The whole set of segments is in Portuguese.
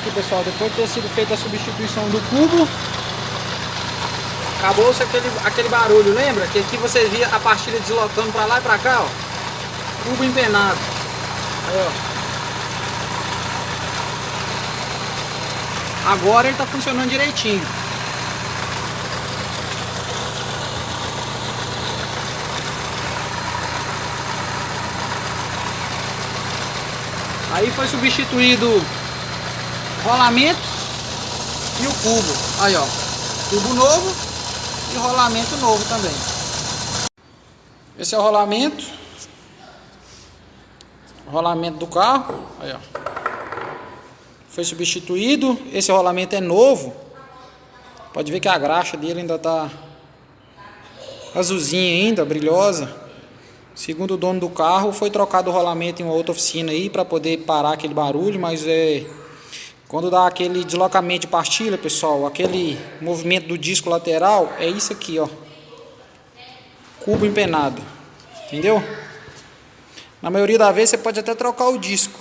aqui, pessoal, depois de ter sido feita a substituição do cubo, acabou-se aquele barulho, lembra? Que aqui você via a pastilha deslocando pra lá e pra cá, ó. Cubo empenado. Aí, ó. Agora ele tá funcionando direitinho. Aí foi substituído o rolamento e o cubo. Aí, ó, cubo novo e rolamento novo também. Esse é o rolamento do carro. Aí, ó, foi substituído. Esse rolamento é novo. Pode ver que a graxa dele ainda tá azulzinha ainda, brilhosa. Segundo o dono do carro, foi trocado o rolamento em uma outra oficina aí para poder parar aquele barulho, mas quando dá aquele deslocamento de pastilha, pessoal, aquele movimento do disco lateral, é isso aqui, ó. Cubo empenado. Entendeu? Na maioria das vezes você pode até trocar o disco.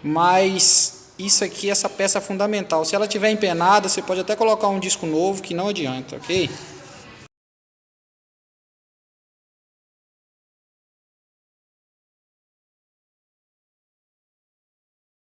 Mas isso aqui, essa peça é fundamental. Se ela estiver empenada, você pode até colocar um disco novo que não adianta, ok?